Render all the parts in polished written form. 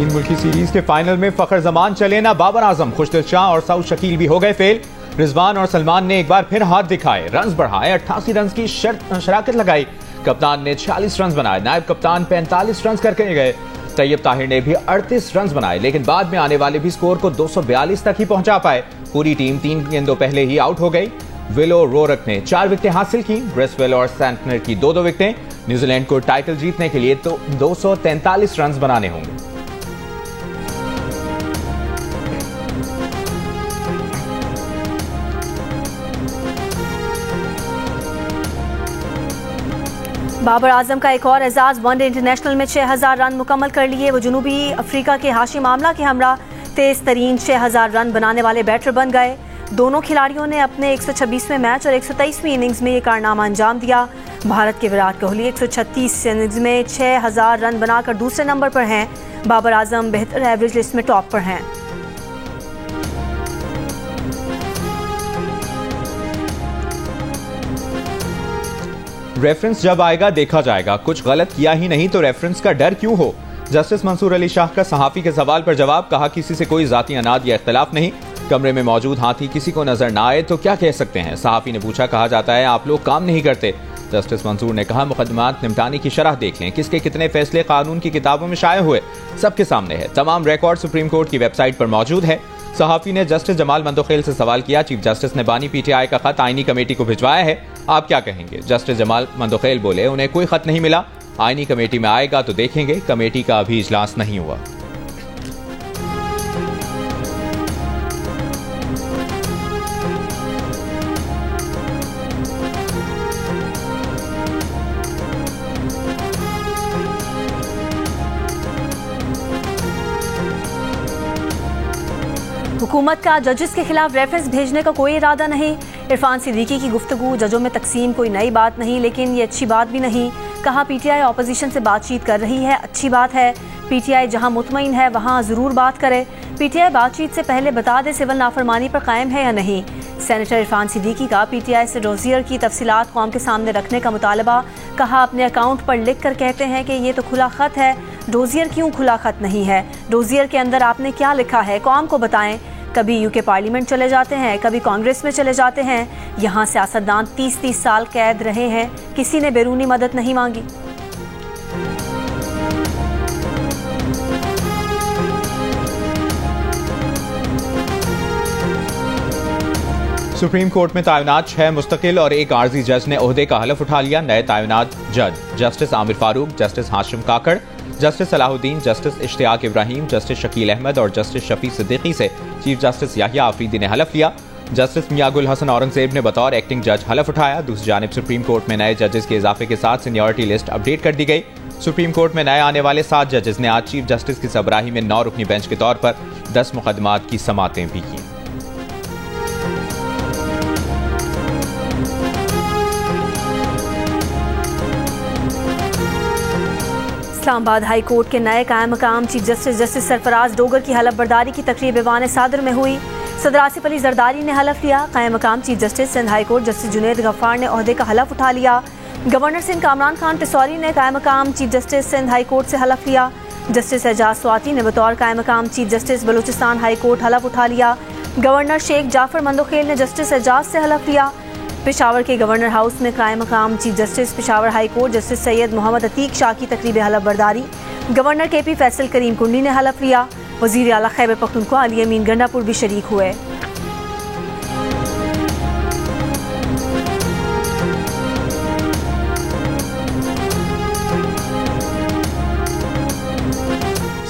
तीन मुल्की सीरीज के फाइनल में फखर जमान चले ना बाबर आजम, खुशदिल शाह और सऊद शकील भी हो गए फेल। रिजवान और सलमान ने एक बार फिर हाथ दिखाए, रन्स बढ़ाए, 88 रन की शराकत लगाई। कप्तान ने 46 रन बनाए, नायब कप्तान 45 रन करके गए। तैयब ताहिर ने भी 38 रन बनाए, लेकिन बाद में आने वाले भी स्कोर को 242 तक ही पहुंचा पाए। पूरी टीम 3 गेंदों पहले ही आउट हो गई। विलो रोरक ने 4 विकेटें हासिल की, ब्रेसवेल और सैंटनर की 2-2 विकेटें। न्यूजीलैंड को टाइटल जीतने के लिए तो 243 रन बनाने होंगे। बाबर आजम का एक और एजाज, वनडे इंटरनेशनल में 6000 रन मुकम्मल कर लिए। वो जनूबी अफ्रीका के हाशिम आमला के हमरा तेज तरीन 6000 रन बनाने वाले बैटर बन गए। दोनों खिलाड़ियों ने अपने 126वें मैच और 123वीं इनिंग्स में ये कारनामा अंजाम दिया। भारत के विराट कोहली 136 इनिंग्स में 6000 रन बनाकर दूसरे नंबर पर हैं। बाबर आजम बेहतर एवरेज लिस्ट में टॉप पर हैं। रेफरेंस जब आएगा देखा जाएगा, कुछ गलत किया ही नहीं तो रेफरेंस का डर क्यों हो। जस्टिस मंसूर अली शाह का सहाफी के सवाल पर जवाब, कहा किसी से कोई जाती अनाद या इख्तिलाफ नहीं। कमरे में मौजूद हाथी किसी को नजर ना आए तो क्या कह सकते हैं। सहाफी ने पूछा, कहा जाता है आप लोग काम नहीं करते। जस्टिस मंसूर ने कहा मुकदमात निपटाने की शरह देख लें, किसके कितने फैसले कानून की किताबों में शाये हुए सबके सामने है। तमाम रिकॉर्ड सुप्रीम कोर्ट की वेबसाइट पर मौजूद है। सहाफी ने जस्टिस जमाल मंदोखेल से सवाल किया, चीफ जस्टिस ने बानी पीटीआई का खत आईनी कमेटी को भिजवाया है, आप क्या कहेंगे। जस्टिस जमाल मंदोखेल बोले, उन्हें कोई खत नहीं मिला, आईनी कमेटी में आएगा तो देखेंगे, कमेटी का अभी इजलास नहीं हुआ। हुकूमत का जजेस के खिलाफ रेफरेंस भेजने का कोई इरादा नहीं। इरफान सिद्दीकी की गुफ्तगू, जजों में तकसीम कोई नई बात नहीं, लेकिन ये अच्छी बात भी नहीं। कहा पीटीआई ऑपोजिशन से बातचीत कर रही है, अच्छी बात है। पीटीआई जहां मुतमईन है वहां ज़रूर बात करे। पीटीआई बातचीत से पहले बता दे सिविल नाफरमानी पर कायम है या नहीं। सेनेटर इरफान सिद्दीकी का पीटीआई से डोजियर की तफसीलात कौम के सामने रखने का मुतालबा। कहा अपने अकाउंट पर लिख कर कहते हैं कि ये तो खुला खत है, डोजियर क्यों खुला खत नहीं है। डोजियर के अंदर आपने क्या लिखा है कौम को बताएं। कभी यूके पार्लियामेंट चले जाते हैं, कभी कांग्रेस में चले जाते हैं। यहाँ सियासतदान 30-30 साल कैद रहे हैं, किसी ने बैरूनी मदद नहीं मांगी। सुप्रीम कोर्ट में तैनात 6 मुस्तकिल और 1 आर्जी जज ने ओहदे का हलफ उठा लिया। नए तैनात जज justice Amir Farooq, justice Hashim Kakar, justice Salahuddin, justice Ishtiaq Ibrahim, justice Shakeel Ahmed और जस्टिस शफी सिद्दीकी से चीफ जस्टिस याहिया आफरीदी ने हलफ लिया। जस्टिस मियां गुल हसन औरंगजेब ने बतौर एक्टिंग जज हलफ उठाया। दूसरी जानिब सुप्रीम कोर्ट में नए जजेस के इजाफे के साथ सीनियरिटी लिस्ट अपडेट कर दी गई। सुप्रीम कोर्ट में नए आने वाले 7 जजेस ने आज चीफ जस्टिस की सबराही में 9 रुकनी बेंच के तौर पर 10 मुकदमात की समातें भी की। इस्लामाबाद हाई कोर्ट के नए कायम मकाम chief justice justice Sarfaraz Dogar की हलफ बर्दारी की तकरीब ईवान सादर में हुई। सदर आसिफ अली जरदारी ने हलफ लिया। कायम मकाम chief justice Sindh high court justice Junaid Gaffar ने ओहदे का हलफ उठा लिया। गवर्नर सिंध कामरान खान टिसौरी ने कायम मकाम chief justice Sindh high court से हलफ लिया। जस्टिस एजाज स्वाति ने बतौर कायम मकाम chief justice Balochistan high court हलफ उठा लिया। गवर्नर शेख जाफर मंदोखेल ने जस्टिस एजाज से हलफ लिया। पेशावर के गवर्नर हाउस में कायम मकाम chief justice Peshawar high court justice Syed Mohammad Ateeq Shah की तकरीब हलफ बर्दारी। गवर्नर KP फैसल करीम कुंडी ने हलफ लिया। वजीर आला खैबर पख्तूनख्वा अली अमीन गंडापुर भी शरीक हुए।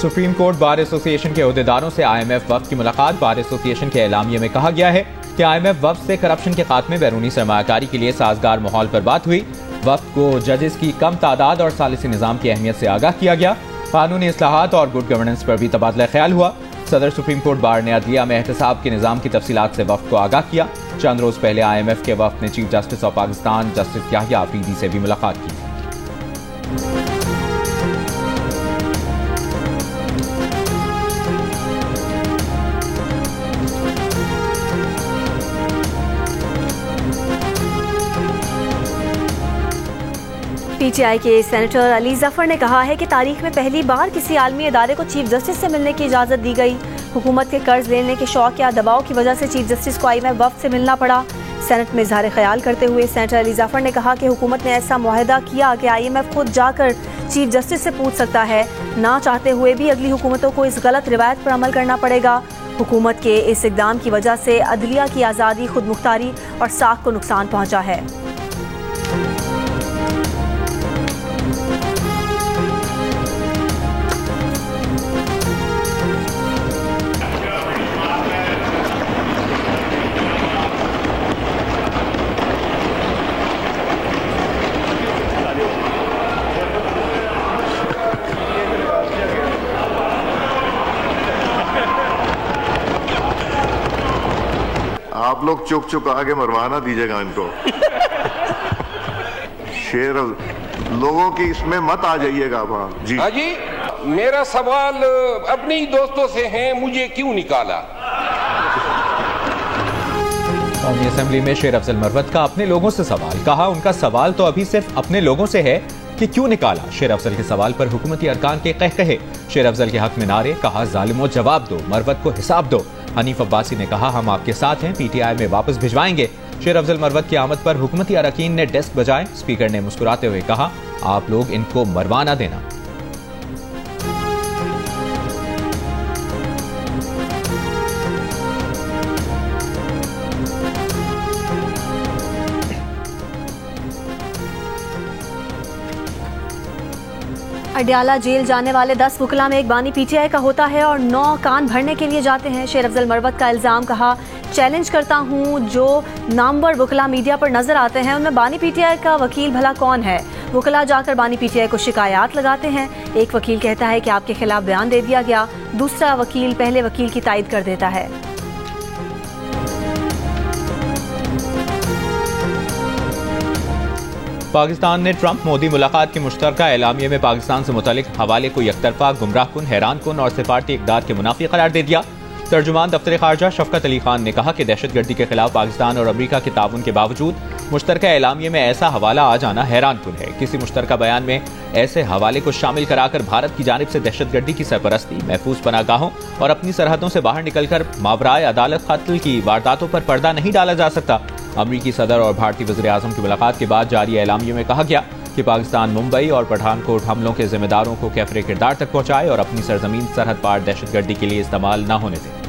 सुप्रीम कोर्ट बार एसोसिएशन के अहदेदारों से IMF वफ्द की मुलाकात। बार एसोसिएशन के एलामिये में कहा गया है कि IMF वफ्द से करप्शन के खात्मे, बैरूनी सरमायाकारी के लिए साजगार माहौल पर बात हुई। वफ्द को जजेस की कम तादाद और सालिसी निज़ाम की अहमियत से आगाह किया गया। कानूनी इस्लाहात और गुड गवर्नेंस पर भी तबादला ख्याल हुआ। सदर सुप्रीम कोर्ट बार ने अदलिया में एहतसाब के निज़ाम की तफसीलात से वफ्द को आगाह किया। चंद रोज पहले IMF के वफ्द ने chief justice of Pakistan justice Yahya Afridi से भी मुलाकात की। पीटीआई के सेनेटर अली जफर ने कहा है कि तारीख में पहली बार किसी आलमी अदारे को चीफ जस्टिस से मिलने की इजाज़त दी गई। हुकूमत के कर्ज लेने के शौक या दबाव की वजह से चीफ जस्टिस को IMF वफ्द से मिलना पड़ा। सेनेट में इजहार ख्याल करते हुए सेनेटर अली जफर ने कहा कि हुकूमत ने ऐसा मुआहदा किया कि IMF खुद जाकर चीफ जस्टिस से पूछ सकता है। ना चाहते हुए भी अगली हुकूमतों को इस गलत रिवायत पर अमल करना पड़ेगा। हुकूमत के इस इक़दाम की वजह से अदलिया की आज़ादी, खुद मुख्तारी और साख को नुकसान पहुँचा है। आप लोग चुप चुप आगे मरवाना दीजिएगा इनको। शेर लोगों की इसमें मत आ जाइएगा वहाँ जी। हाँ जी, मेरा सवाल अपने ही दोस्तों से है, मुझे क्यों निकाला? कौमी असेंबली में शेर अफजल मरवत का अपने लोगों से सवाल, कहा उनका सवाल तो अभी सिर्फ अपने लोगों से है कि क्यों निकाला। शेर अफजल के सवाल पर हुकूमती अरकान के कहे। शेर अफजल के हक में नारे, कहा जालिमों जवाब दो, मरवत को हिसाब दो। हनीफ अब्बासी ने कहा हम आपके साथ हैं, पीटीआई में वापस भिजवाएंगे। शेर अफजल मरवत की आमद पर हुकूमती अरकान ने डेस्क बजाए। स्पीकर ने मुस्कुराते हुए कहा आप लोग इनको मरवाना देना। अडयाला जेल जाने वाले 10 वकला में एक बानी पीटीआई का होता है और 9 कान भरने के लिए जाते हैं। शेर अफजल मरवत का इल्जाम, कहा चैलेंज करता हूं जो नामवर वकला मीडिया पर नजर आते हैं उनमें बानी पीटीआई का वकील भला कौन है। वकला जाकर बानी पीटीआई को शिकायत लगाते हैं। एक वकील कहता है कि आपके खिलाफ बयान दे दिया गया, दूसरा वकील पहले वकील की तायद कर देता है। पाकिस्तान ने ट्रंप मोदी मुलाकात के मुश्तरका एलामिये में पाकिस्तान से मुतालिक हवाले को यकतरफा, गुमराहकुन, हैरानकुन और सिफारती इक़दार के मुनाफी करार दे दिया। तर्जुमान दफ्तर खारजा शफकत अली खान ने कहा कि दहशतगर्दी के खिलाफ पाकिस्तान और अमरीका के ताउन के बावजूद मुश्तरका एलामिये में ऐसा हवाला आ जाना हैरानकुन है। किसी मुश्तरका बयान में ऐसे हवाले को शामिल कराकर भारत की जानिब से दहशतगर्दी की सरपरस्ती, महफूज पनाहगाहों और अपनी सरहदों से बाहर निकलकर मावराए अदालत कत्ल की वारदातों पर पर्दा नहीं डाला जा सकता। अमरीकी सदर और भारतीय वज़ीर आज़म की मुलाकात के बाद जारी एलामिये में कहा गया कि पाकिस्तान मुंबई और पठानकोट हमलों के जिम्मेदारों को कैफरे किरदार तक पहुंचाए और अपनी सरजमीन सरहद पार दहशतगर्दी के लिए इस्तेमाल न होने दें।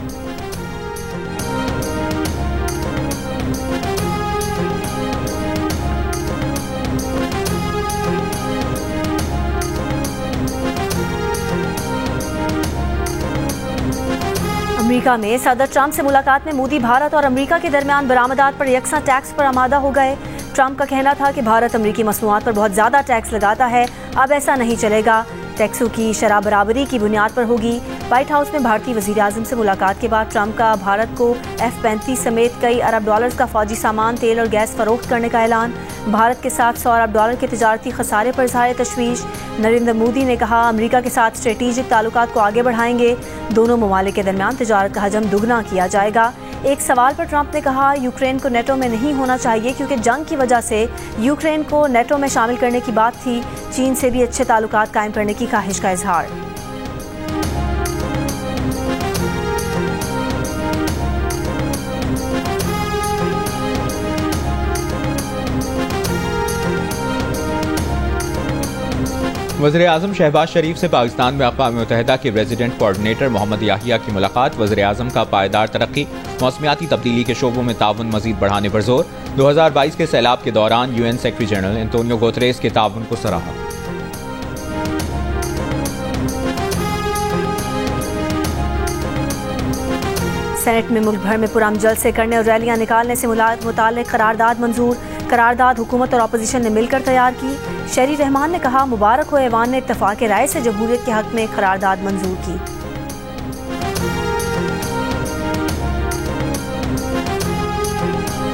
अमेरिका में सदर ट्रंप से मुलाकात में मोदी भारत और अमेरिका के दरमियान बरामदात पर यकसा टैक्स पर आमादा हो गए। ट्रंप का कहना था कि भारत अमेरिकी मसनूआत पर बहुत ज्यादा टैक्स लगाता है, अब ऐसा नहीं चलेगा, टैक्सों की शरह बराबरी की बुनियाद पर होगी। व्हाइट हाउस में भारतीय वज़ीर आज़म से मुलाकात के बाद ट्रंप का भारत को F-35 समेत कई अरब डॉलर्स का फौजी सामान, तेल और गैस फरोख्त करने का ऐलान। भारत के साथ 100 अरब डॉलर के तिजारती खसारे पर इज़हार तशवीश। नरेंद्र मोदी ने कहा अमेरिका के साथ स्ट्रेटेजिक ताल्लुकात को आगे बढ़ाएंगे, दोनों ममालिक के दरमियान तिजारत का हजम दुगना किया जाएगा। एक सवाल पर ट्रंप ने कहा यूक्रेन को नेटो में नहीं होना चाहिए क्योंकि जंग की वजह से यूक्रेन को नेटो में शामिल करने की बात थी। चीन से भी अच्छे ताल्लुकात कायम करने की ख्वाहिश का इजहार। वज़ीर आज़म शहबाज शरीफ से पाकिस्तान में अक़वाम मुत्तहिदा के रेजिडेंट कोऑर्डिनेटर मोहम्मद याहिया की मुलाकात। वज़ीर आज़म का पायदार तरक्की, मौसमियाती तब्दीली के शोबों में ताउन मजीद बढ़ाने पर जोर। 2022 के सैलाब के दौरान UN secretary general Antonio Guterres के ताउन को सराहा। सेनेट में मुल्क भर में पुरअमन जलसे करने और रैलियां निकालने से मुताल्लिक़ करारदाद मंजूर। करारदाद हुकूमत और अपोजिशन ने मिलकर तैयार की। शहरी रहमान ने कहा मुबारक हो ऐवान ने इत्तफाक़ राय से जमहूरियत के हक में करारदाद मंजूर की।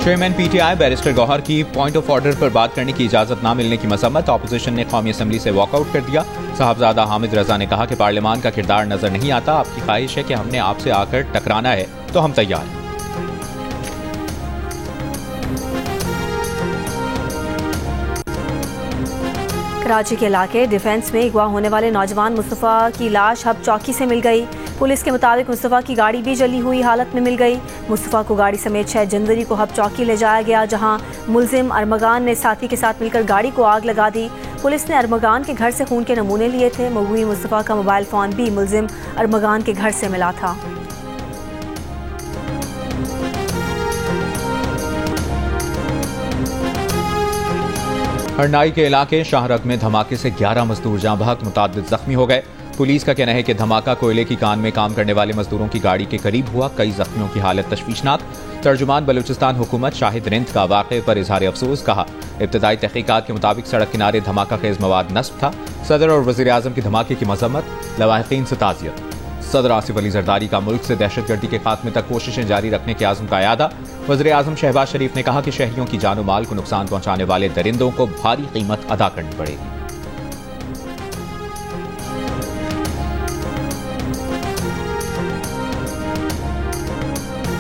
चेयरमैन PTI बैरिस्टर गौहर की पॉइंट ऑफ ऑर्डर पर बात करने की इजाजत न मिलने की मसम्मत। ऑपोजिशन ने कौमी असम्बली से वॉकआउट कर दिया। साहबजादा हामिद रजा ने कहा कि पार्लियामान का किरदार नजर नहीं आता, आपकी ख्वाहिश है कि हमने आपसे आकर टकराना है तो हम तैयार हैं। कराची के इलाके डिफेंस में अगवा होने वाले नौजवान मुस्तफ़ा की लाश हब चौकी से मिल गई। पुलिस के मुताबिक मुस्तफ़ा की गाड़ी भी जली हुई हालत में मिल गई। मुस्तफ़ा को गाड़ी समेत 6 जनवरी को हब चौकी ले जाया गया, जहां मुलजिम अरमगान ने साथी के साथ मिलकर गाड़ी को आग लगा दी। पुलिस ने अरमगान के घर से खून के नमूने लिए थे। मगवी मुस्तफ़ा का मोबाइल फ़ोन भी मुलजिम अरमगान के घर से मिला था। हरनाई के इलाके शाहरग में धमाके से 11 मजदूर जाँ बहक, मुताद्दिद जख्मी हो गए। पुलिस का कहना है कि धमाका कोयले की कान में काम करने वाले मजदूरों की गाड़ी के करीब हुआ। कई जख्मियों की हालत तशवीशनाक। तर्जुमान बलूचिस्तान हुकूमत शाहिद रिंद का वाक़े पर इजहार अफसोस कहा। इब्तदाई तहकीकात के मुताबिक सड़क किनारे धमाका खेज मवाद नस्ब था। सदर और वज़ीर आज़म की धमाके की मजम्मत, लवाहिकीन से ताज़ियत। सदर आसिफ अली जरदारी का मुल्क से दहशतगर्दी के खात्मे तक कोशिशें जारी रखने के आज़म का यादा। वज़ीर आज़म शहबाज शरीफ ने कहा कि शहरियों की जानो माल को नुकसान पहुंचाने वाले दरिंदों को भारी कीमत अदा करनी पड़ेगी।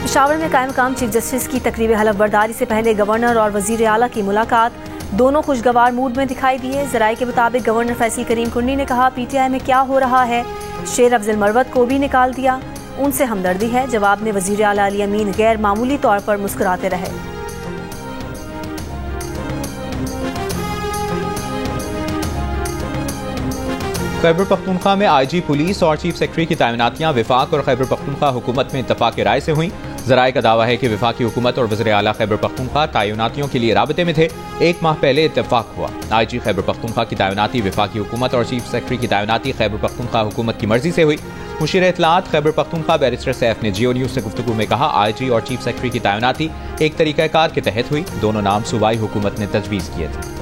पेशावर में कायम मकाम चीफ जस्टिस की तकरीब हलफबरदारी से पहले गवर्नर और वजीर आला की मुलाकात। दोनों खुशगवार मूड में दिखाई दिए। जराये के मुताबिक गवर्नर फैसल करीम कुंडी ने कहा, PTI में क्या हो रहा है, शेर अफजल मरवत को भी निकाल दिया, उनसे हमदर्दी है। जवाब में वजीर आला अली अमीन गैर मामूली तौर पर मुस्कुराते रहे। खैबर पख्तूनख्वा में IG पुलिस और चीफ सेक्रेटरी की तैनातियां विफाक और खैबर पख्तूनख्वा हुकूमत में इत्तफाक राय से हुई। जराये का दावा है कि विफाकी हुकूमत और वज़ीर आला खैबर पख्तूनख्वा तैनातियों के लिए राबते में थे। 1 माह पहले इत्तफाक हुआ। IG खैबर पख्तूनख्वा की तैनाती विफाकी हुकूमत और चीफ सेक्रेटरी की तैनाती खैबर पख्तूनख्वा हुकूमत की मर्जी से हुई। मुशीर इत्तलात खैबर पख्तूनख्वा बैरिस्टर सैफ ने जियो न्यूज से गुफ्तगू में कहा, IG और चीफ सेक्रेटरी की तैनाती एक तरीक़ाकार के तहत हुई। दोनों नाम सूबाई हुकूमत ने तजवीज़ किए थे।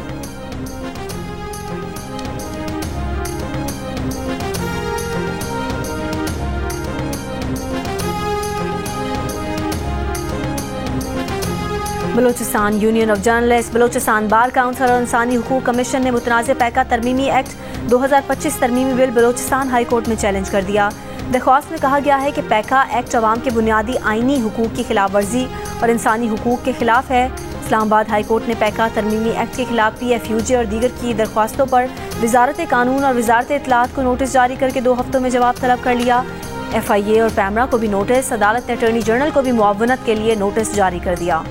Balochistan union of journalist, Balochistan bar council और इंसानी हुकूक कमीशन ने मुतनाज़ पैका तरमीमी एक्ट 2025 तरमीमी बिल बलोचिस्तान हाई कोर्ट में चैलेंज कर दिया। दरख्वास्त में कहा गया है कि पैका एक्ट अवाम के बुनियादी आइनी हुकूक की खिलाफ वर्जी और इंसानी हुकूक के खिलाफ है। इस्लामाबाद हाई कोर्ट ने पैका तरमीमी एक्ट के खिलाफ PFUJ और दीगर की दरख्वास्तों पर वजारत कानून और वजारत इत्तलात को नोटिस जारी करके 2 हफ्तों में जवाब तलब कर लिया। FIA और पैमरा को भी नोटिस, अदालत ने अटॉर्नी जनरल को भी मुआवनत के लिए नोटिस जारी कर दिया।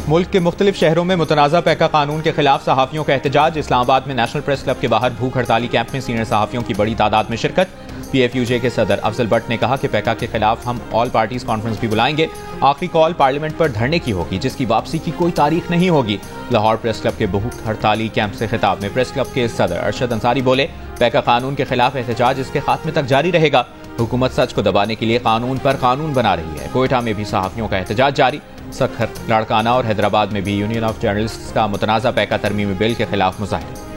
मुल्क के मुख्तलिफ शहरों में मुतनाज़ा पैका कानून के खिलाफ सहाफ़ियों का एहतजाज। इस्लामाबाद में नेशनल प्रेस क्लब के बाहर भूख हड़ताली कैंप में सीनियर सहाफ़ियों की बड़ी तादाद में शिरकत। PFUJ के सदर अफजल भट्ट ने कहा कि पैका के खिलाफ हम ऑल पार्टीज कॉन्फ्रेंस भी बुलाएंगे। आखिरी कॉल पार्लियामेंट पर धरने की होगी, जिसकी वापसी की कोई तारीख नहीं होगी। लाहौर प्रेस क्लब के भूख हड़ताली कैंप से खिताब में प्रेस क्लब के सदर अरशद अंसारी बोले, पैका कानून के खिलाफ एहतजाज इसके खात्मे तक जारी रहेगा। हुकूमत सच को दबाने के लिए कानून पर कानून बना रही है। कोयटा में भी सहाफ़ियों का एहतजाज जारी। सखर, लाड़काना और हैदराबाद में भी यूनियन ऑफ जर्नलिस्ट्स का मुतनाज़ा पैका तरमीमी बिल के खिलाफ मुजाहिरा।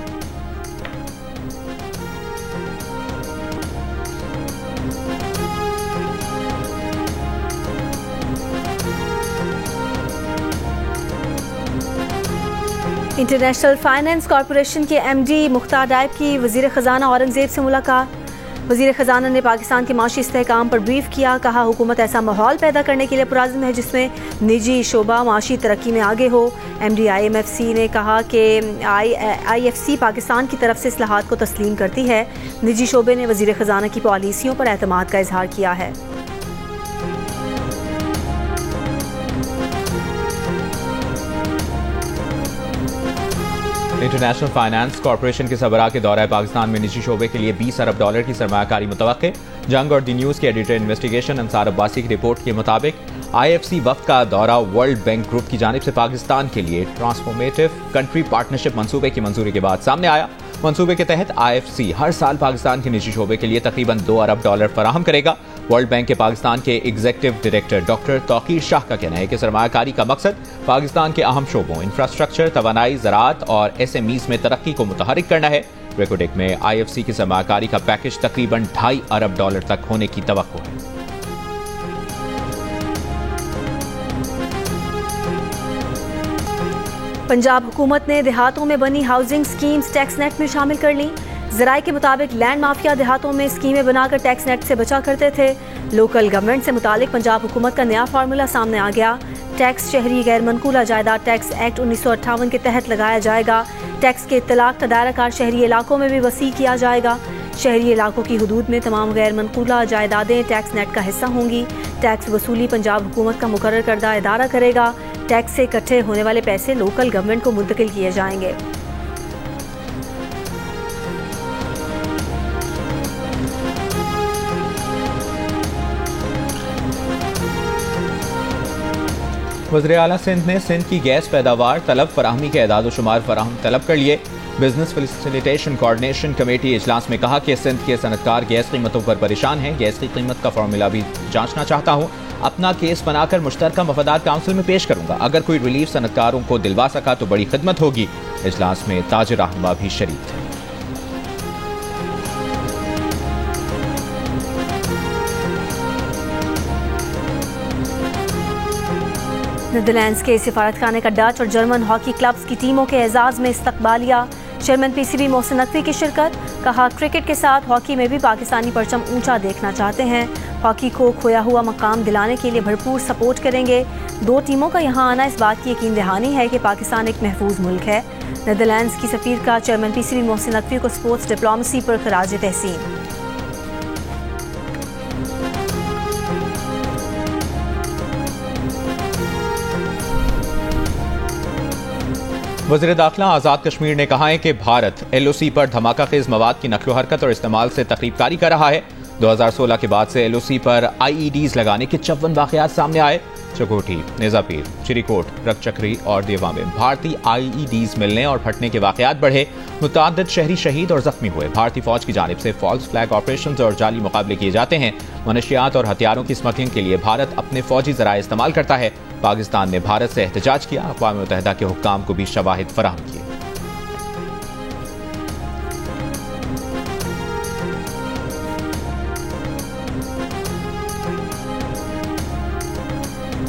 इंटरनेशनल फाइनेंस कॉरपोरेशन के MD मुख्तार डाइब की वज़ीर ख़जाना औरंगज़ेब से मुलाकात। वज़ीर ख़जाना ने पाकिस्तान के माशी इस्तेहकाम पर ब्रीफ किया। कहा, हुकूमत ऐसा माहौल पैदा करने के लिए पुरज़्म है जिसमें निजी शोबा माशी तरक्की में आगे हो। MD IMFC ने कहा कि IFC पाकिस्तान की तरफ से इस्लाहात को तस्लीम करती है। निजी शोबे ने वज़ीर ख़जाना की पॉलिसियों पर एतमाद का इजहार किया है। इंटरनेशनल फाइनेंस कॉरपोरेशन के सबरा के दौरा पाकिस्तान में निजी शोबे के लिए $20 अरब की सरमायाकारी मुतवक्के। जंग और दी न्यूज़ के एडिटर इन्वेस्टिगेशन अंसार अब्बासी की रिपोर्ट के मुताबिक IFC वफ्द का दौरा वर्ल्ड बैंक ग्रुप की जानिब से पाकिस्तान के लिए ट्रांसफॉर्मेटिव कंट्री पार्टनरशिप मंसूबे की मंजूरी के बाद सामने आया। मंसूबे के तहत IFC हर साल पाकिस्तान के निजी शोबे के लिए तकरीबन $2 अरब फराहम करेगा। वर्ल्ड बैंक के पाकिस्तान के executive director doctor Tauqeer Shah का कहना है कि सरमायाकारी का मकसद पाकिस्तान के अहम शोबों इंफ्रास्ट्रक्चर, तवानाई, ज़राअत और SMEs में तरक्की को मुतहरिक करना है। रेकोडेक में IFC की सरमायाकारी का पैकेज तकरीबन $2.5 अरब तक होने की तवक्को है। पंजाब हुकूमत ने देहातों में बनी हाउसिंग स्कीम्स टैक्स नेट में शामिल कर ली। ज़राए के मुताबिक लैंड माफिया देहातों में स्कीमें बनाकर टैक्स नेट से बचा करते थे। लोकल गवर्नमेंट से मुतालिक पंजाब हुकूमत का नया फार्मूला सामने आ गया। टैक्स शहरी गैर मनकूला जायदाद टैक्स एक्ट 1958 के तहत लगाया जाएगा। टैक्स के इत्तलाक का दायरा शहरी इलाकों में भी वसी किया जाएगा। शहरी इलाकों की हुदूद में तमाम गैर मनकूला जायदादें टैक्स नेट का हिस्सा होंगी। टैक्स वसूली पंजाब हुकूमत का मुकर्रर करदा इदारा करेगा। टैक्स से इकट्ठे होने वाले पैसे लोकल गवर्नमेंट को मुंतकिल किए जाएंगे। वज़ीर आला सिंध ने सिंध की गैस पैदावार तलब फराहमी के एदाद शुमार फराहम तलब कर लिए। बिजनेस फैसिलिटेशन कोऑर्डिनेशन कमेटी इजलास में कहा कि सिंध के सनतकार गैस कीमतों पर परेशान हैं। गैस की कीमत का फार्मूला भी जांचना चाहता हूं। अपना केस बनाकर मुश्तरका मफादात काउंसिल में पेश करूंगा। अगर कोई रिलीफ सनतकारों को दिलवा सका तो बड़ी खिदमत होगी। इजलास में ताजिर रहनुमा भी शरीक थे। नीदरलैंड्स के सिफारतखाने का डच और जर्मन हॉकी क्लब्स की टीमों के एजाज में इस्तकबालिया। चेयरमैन पीसीबी मोहसिन नकवी की शिरकत। कहा क्रिकेट के साथ हॉकी में भी पाकिस्तानी परचम ऊंचा देखना चाहते हैं। हॉकी को खोया हुआ मकाम दिलाने के लिए भरपूर सपोर्ट करेंगे। दो टीमों का यहां आना इस बात की यकीन दहानी है कि पाकिस्तान एक महफूज मुल्क है। नीदरलैंड्स की सफीर का चेयरमैन पीसीबी मोहसिन नकवी को स्पोर्ट्स डिप्लोमेसी पर खराज तहसीन। वज़ीर दाखिला आज़ाद कश्मीर ने कहा है कि भारत LOC पर धमाका खेज मवाद की नकलो हरकत और इस्तेमाल से तकरीबकारी कर रहा है। 2016 के बाद से LOC पर IEDs लगाने के 54 वाक़यात सामने आए। चकोटी, निज़ापीर, चिरीकोट, रकचक्री और देवा में भारतीय IEDs मिलने और फटने के वाक़यात बढ़े। मुतअद्दिद शहरी शहीद और जख्मी हुए। भारतीय फौज की जानिब से फॉल्स फ्लैग ऑपरेशंस और जाली मुकाबले किए जाते हैं। मनशियात और हथियारों की स्मगलिंग के लिए भारत अपने फौजी ज़राए इस्तेमाल करता है। पाकिस्तान ने भारत से एहतजाज किया। अक़वाम मुत्तहिदा के हुक्काम को भी शवाहिद फराहम किए।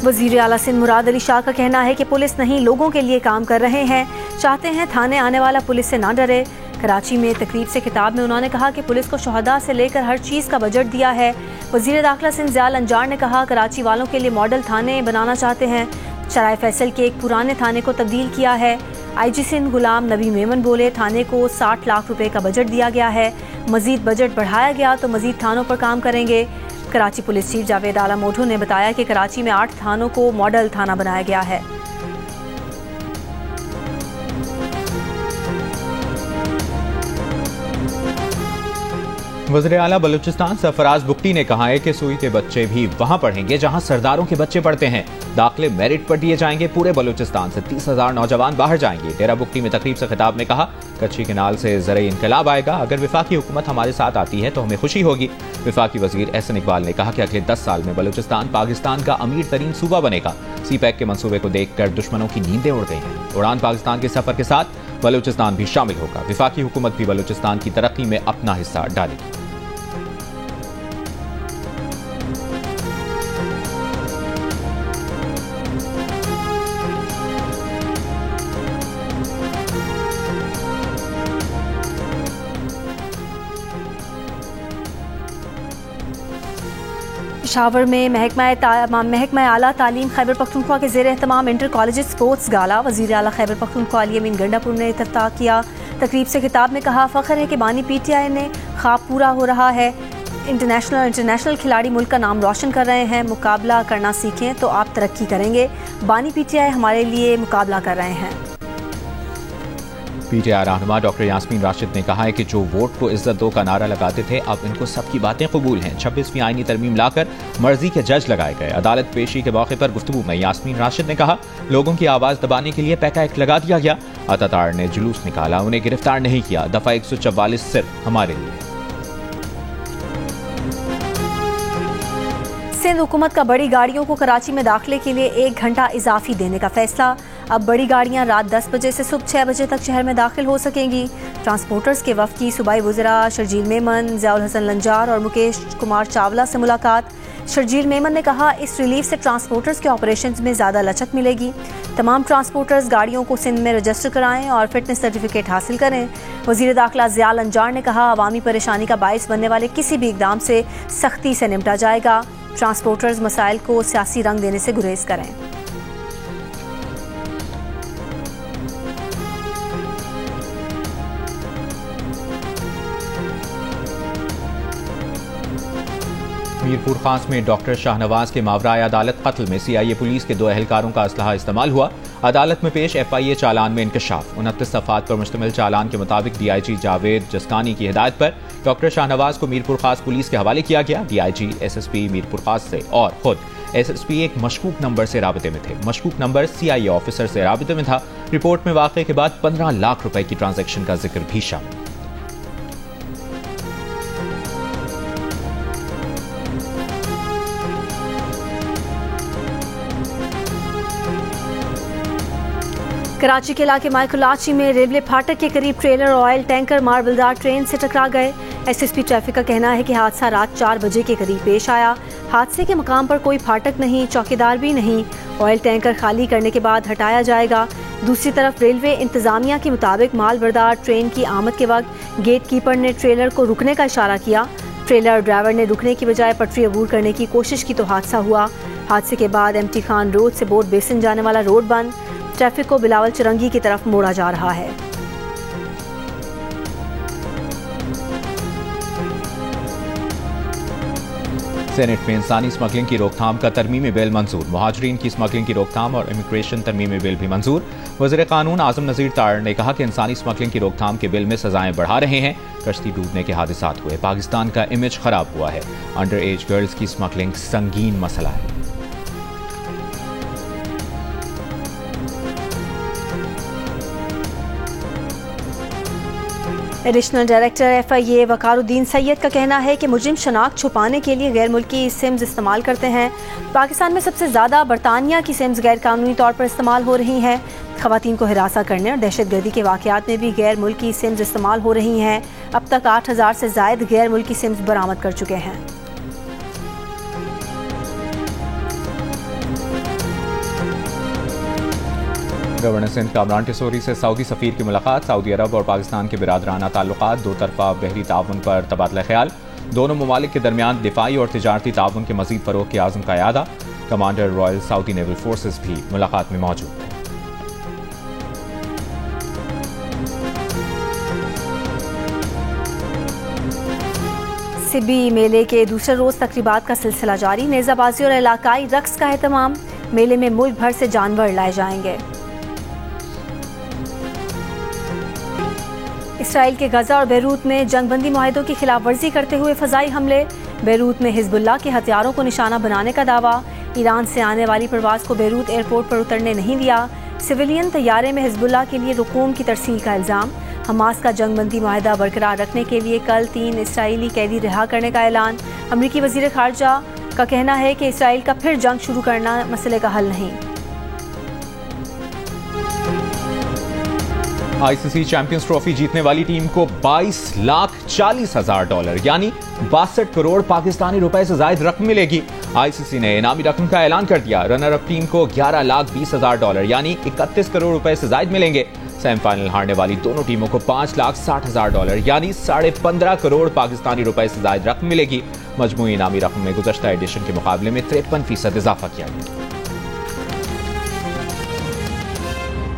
वज़ीर आला सिंध मुराद अली शाह का कहना है कि पुलिस नहीं लोगों के लिए काम कर रहे हैं। चाहते हैं थाने आने वाला पुलिस से ना डरे। कराची में तकरीब से खिताब में उन्होंने कहा कि पुलिस को शहदा से लेकर हर चीज़ का बजट दिया है। वज़ीर दाखिला सिंध ज़ियाल अंजार ने कहा कराची वालों के लिए मॉडल थाने बनाना चाहते हैं। शराय फैसल के एक पुराने थाने को तब्दील किया है। IG सिंध गुलाम नबी मेमन बोले थाने को 60 लाख रुपए का बजट दिया गया है। मजीद बजट बढ़ाया गया तो मजीद थानों पर काम करेंगे। कराची पुलिस चीफ जावेद आला मोटो ने बताया कि कराची में 8 थानों को मॉडल थाना बनाया गया है। वज़ीर आला बलूचिस्तान सरफराज बुख्ती ने कहा है कि सूई के बच्चे भी वहां पढ़ेंगे जहां सरदारों के बच्चे पढ़ते हैं। दाखिले मेरिट पर दिए जाएंगे। पूरे बलूचिस्तान से 30,000 नौजवान बाहर जाएंगे। डेरा बुख्ती में तकरीब से खिताब में कहा कच्ची केनाल से ज़रई इनकलाब आएगा। अगर वफाकी हुकूमत हमारे साथ आती है तो हमें खुशी होगी। वफाकी वज़ीर एहसन इकबाल ने कहा कि अगले 10 साल में बलूचिस्तान पाकिस्तान का अमीर तरीन सूबा बनेगा। CPEC के मंसूबे को देखकर दुश्मनों की नींदें उड़ गई हैं। उड़ान पाकिस्तान के सफर के साथ बलूचिस्तान भी शामिल होगा। वफाकी हुकूमत भी बलूचिस्तान की तरक्की में अपना हिस्सा डालेगी। पेशावर में महकमा आला तालीम खैबर पख्तूनख्वा के ज़ेर एहतमाम इंटर कॉलेज स्पोर्ट्स गाला वज़ीर आला खैबर पख्तूनख्वा अली अमीन गंडापुर ने इफ्तिताह किया। तकरीब से खिताब में कहा फ़ख्र है कि बानी PTI ने ख्वाब पूरा हो रहा है। इंटरनेशनल खिलाड़ी मुल्क का नाम रोशन कर रहे हैं। मुकाबला करना सीखें तो आप तरक्की करेंगे। बानी PTI हमारे लिए मुकाबला कर रहे हैं। PTI रहनुमा डॉक्टर यास्मीन राशिद ने कहा है कि जो वोट को इज्जत दो का नारा लगाते थे अब इनको सबकी बातें कबूल हैं। 26वीं आईनी तरमीम लाकर मर्जी के जज लगाए गए। अदालत पेशी के मौके पर गुफ्तगू में यास्मीन राशिद ने कहा लोगों की आवाज दबाने के लिए पैका एक्ट लगा दिया गया। अतातार ने जुलूस निकाला, उन्हें गिरफ्तार नहीं किया। दफा 144 सिर्फ हमारे लिए। सिंध हुकूमत का बड़ी गाड़ियों को कराची में दाखिले के लिए 1 घंटा इजाफी देने का फैसला। अब बड़ी गाड़ियां रात 10 बजे से सुबह 6 बजे तक शहर में दाखिल हो सकेंगी। ट्रांसपोर्टर्स के वफ़द की सूबाई वज़रा शर्जील मेमन, ज़ियाउल हसन लंजार और मुकेश कुमार चावला से मुलाकात। शर्जील मेमन ने कहा इस रिलीफ से ट्रांसपोर्टर्स के ऑपरेशंस में ज़्यादा लचक मिलेगी। तमाम ट्रांसपोर्टर्स गाड़ियों को सिंध में रजिस्टर कराएं और फिटनेस सर्टिफिकेट हासिल करें। वज़ीर दाखिला ज़ियाल अंजार ने कहा अवामी परेशानी का बाइस बनने वाले किसी भी इकदाम से सख्ती से निपटा जाएगा। ट्रांसपोर्टर्स मसाइल को सियासी रंग देने से गुरेज करें। मीरपुर खास में डॉक्टर शाहनवाज के मावराए अदालत कत्ल में CIA पुलिस के 2 एहलकारों का असलहा इस्तेमाल हुआ। अदालत में पेश FIA चालान में इंकशाफ। 29 सफ़ात पर मुश्तमिल चालान के मुताबिक DIG जावेद जसकानी की हिदायत पर डॉक्टर शाहनवाज को मीरपुर खास पुलिस के हवाले किया गया। DIG SSP मीरपुर खास से और खुद SSP एक मशकूक नंबर से राबते में थे। मशकूक नंबर CIA ऑफिसर से राबते में था। रिपोर्ट में वाक़े के बाद 15 लाख रुपए की ट्रांजैक्शन का जिक्र भी शामिल। कराची के इलाके माइकुलाची में रेलवे फाटक के करीब ट्रेलर और ऑयल टैंकर मार्बलदार ट्रेन से टकरा गए। SSP ट्रैफिक का कहना है कि हादसा रात 4 बजे के करीब पेश आया। हादसे के मकाम पर कोई फाटक नहीं, चौकीदार भी नहीं। ऑयल टैंकर खाली करने के बाद हटाया जाएगा। दूसरी तरफ रेलवे इंतजामिया के मुताबिक मालबरदार ट्रेन की आमद के वक्त गेट कीपर ने ट्रेलर को रुकने का इशारा किया। ट्रेलर ड्राइवर ने रुकने की बजाय पटरी अबूर करने की कोशिश की तो हादसा हुआ। हादसे के बाद MT खान रोड से बोट बेसिन जाने वाला रोड बंद। ट्रैफिक को बिलावल चरंगी की तरफ मोड़ा जा रहा है। सेनेट में इंसानी स्मगलिंग की रोकथाम का तरमीमी बिल मंजूर। मुहाजिरीन की स्मगलिंग की रोकथाम और इमिग्रेशन तरमीमी बिल भी मंजूर। वज़ीर कानून आज़म नज़ीर तार ने कहा कि इंसानी स्मगलिंग की रोकथाम के बिल में सजाएं बढ़ा रहे हैं। कश्ती डूबने के हादसात हुए, पाकिस्तान का इमेज खराब हुआ है। अंडर एज गर्ल्स की स्मगलिंग संगीन मसला है। एडिशनल डायरेक्टर FIA वकारुद्दीन सैयद का कहना है कि मुजरिम शनाख्त छुपाने के लिए गैर मुल्की सिम्स इस्तेमाल करते हैं। पाकिस्तान में सबसे ज़्यादा बरतानिया की सिम्स गैर कानूनी तौर पर इस्तेमाल हो रही हैं। ख़वातीन को हिरासा करने और दहशतगर्दी के वाक़यात में भी गैर मुल्की सिम्स इस्तेमाल हो रही हैं। अब तक 8000 से ज़ायद गैर मुल्की सिम्स बरामद कर चुके हैं। गवर्नर सिंध कामरान टिसोरी से सऊदी सफ़ीर की मुलाकात। सऊदी अरब और पाकिस्तान के बिरादराना ताल्लुकात, 2 तरफ़ा बहरी ताउन पर तबादला ख्याल। दोनों ममालिक के दरमियान दिफाई और तिजारती ताउन के मज़ीद फ़रोग़ के आज़म का इरादा। Commander royal Saudi naval forces भी मुलाकात में मौजूद थे। सिबी मेले के दूसरे रोज़ तकरीबात का सिलसिला जारी। नेज़ाबाजी और इलाकाई रक्स का एहतमाम। मेले में मुल्क भर से जानवर लाए जाएंगे। इसराइल के गजा और बैरूत में जंगबंदी मुआहदों की खिलाफ वर्जी करते हुए फ़ज़ाई हमले। बैरूत में हिज़्बुल्लाह के हथियारों को निशाना बनाने का दावा। ईरान से आने वाली परवाज़ को बैरूत एयरपोर्ट पर उतरने नहीं दिया। सिविलियन तैयारे में हिज़्बुल्लाह के लिए रुकूम की तरसील का इल्ज़ाम। हमास का जंगबंदी मुआहदा बरकरार रखने के लिए कल 3 इसराइली कैदी रिहा करने का ऐलान। अमरीकी वज़ीर ख़ारजा का कहना है कि इसराइल का फिर जंग शुरू करना मसले का हल नहीं। ICC चैंपियंस ट्रॉफी जीतने वाली टीम को $22,40,000 यानी 62 करोड़ पाकिस्तानी रुपए से ज्यादा रकम मिलेगी। ICC ने इनामी रकम का ऐलान कर दिया। रनर अप टीम को $11,20,000 यानी 31 करोड़ रुपए से ज्यादा मिलेंगे। सेमीफाइनल हारने वाली दोनों टीमों को $5,60,000 यानी 15.5 करोड़ पाकिस्तानी रुपए से ज्यादा रकम मिलेगी। मजमूई इनामी रकम में गुज़श्ता एडिशन के मुकाबले में 53% इजाफा किया गया।